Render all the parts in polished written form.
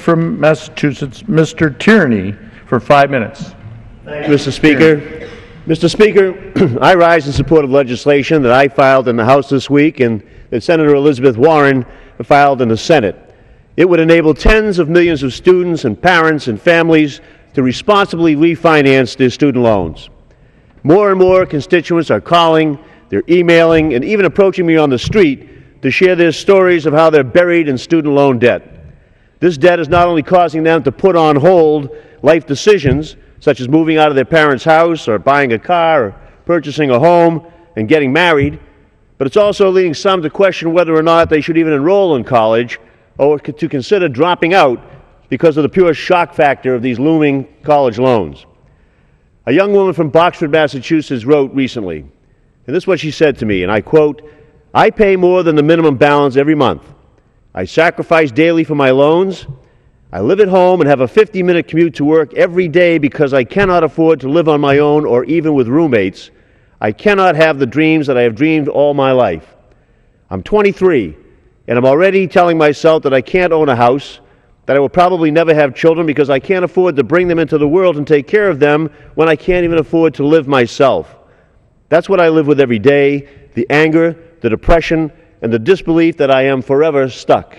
From Massachusetts, Mr. Tierney, for 5 minutes. Thank you, Mr. Speaker. Mr. Speaker, I rise in support of legislation that I filed in the House this week and that Senator Elizabeth Warren filed in the Senate. It would enable tens of millions of students and parents and families to responsibly refinance their student loans. More and more constituents are calling, they're emailing, and even approaching me on the street to share their stories of how they're buried in student loan debt. This debt is not only causing them to put on hold life decisions, such as moving out of their parents' house or buying a car or purchasing a home and getting married, but it's also leading some to question whether or not they should even enroll in college or to consider dropping out because of the pure shock factor of these looming college loans. A young woman from Boxford, Massachusetts wrote recently, and this is what she said to me, and I quote, "I pay more than the minimum balance every month. I sacrifice daily for my loans. I live at home and have a 50-minute commute to work every day because I cannot afford to live on my own or even with roommates. I cannot have the dreams that I have dreamed all my life. I'm 23, and I'm already telling myself that I can't own a house, that I will probably never have children because I can't afford to bring them into the world and take care of them when I can't even afford to live myself. That's what I live with every day, the anger, the depression, and the disbelief that I am forever stuck."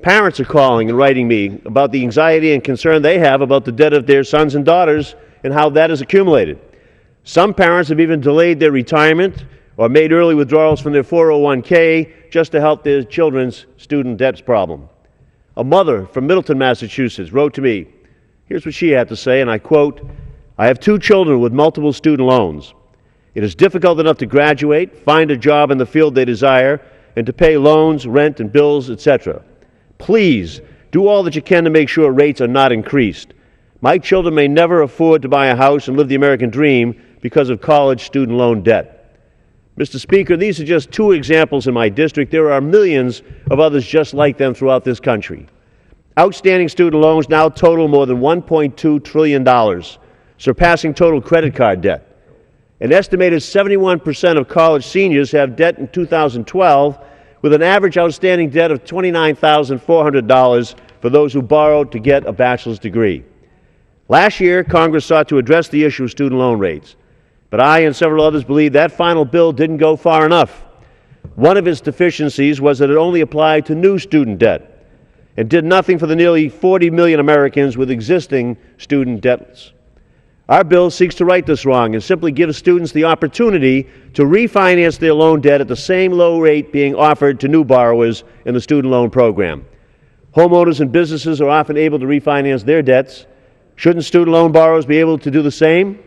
Parents are calling and writing me about the anxiety and concern they have about the debt of their sons and daughters and how that is accumulated. Some parents have even delayed their retirement or made early withdrawals from their 401k just to help their children's student debts problem. A mother from Middleton, Massachusetts wrote to me. Here's what she had to say, and I quote, "I have 2 children with multiple student loans. It is difficult enough to graduate, find a job in the field they desire, and to pay loans, rent, and bills, etc. Please do all that you can to make sure rates are not increased. My children may never afford to buy a house and live the American dream because of college student loan debt." Mr. Speaker, these are just 2 examples in my district. There are millions of others just like them throughout this country. Outstanding student loans now total more than $1.2 trillion, surpassing total credit card debt. An estimated 71% of college seniors have debt in 2012, with an average outstanding debt of $29,400 for those who borrowed to get a bachelor's degree. Last year, Congress sought to address the issue of student loan rates, but I and several others believe that final bill didn't go far enough. One of its deficiencies was that it only applied to new student debt and did nothing for the nearly 40 million Americans with existing student debts. Our bill seeks to right this wrong and simply gives students the opportunity to refinance their loan debt at the same low rate being offered to new borrowers in the student loan program. Homeowners and businesses are often able to refinance their debts. Shouldn't student loan borrowers be able to do the same?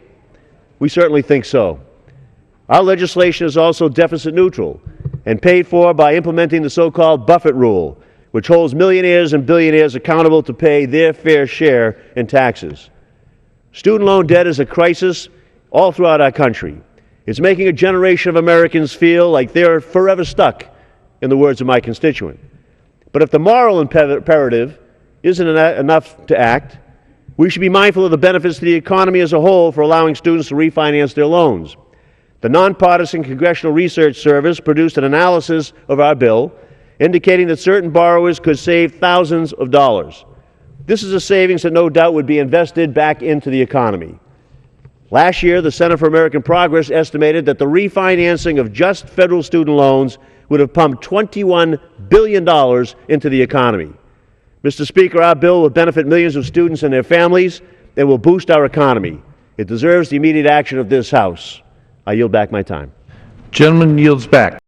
We certainly think so. Our legislation is also deficit neutral and paid for by implementing the so-called Buffett rule, which holds millionaires and billionaires accountable to pay their fair share in taxes. Student loan debt is a crisis all throughout our country. It's making a generation of Americans feel like they're forever stuck, in the words of my constituent. But if the moral imperative isn't enough to act, we should be mindful of the benefits to the economy as a whole for allowing students to refinance their loans. The nonpartisan Congressional Research Service produced an analysis of our bill, indicating that certain borrowers could save thousands of dollars. This is a savings that no doubt would be invested back into the economy. Last year, the Center for American Progress estimated that the refinancing of just federal student loans would have pumped $21 billion into the economy. Mr. Speaker, our bill will benefit millions of students and their families and will boost our economy. It deserves the immediate action of this House. I yield back my time. Gentleman yields back.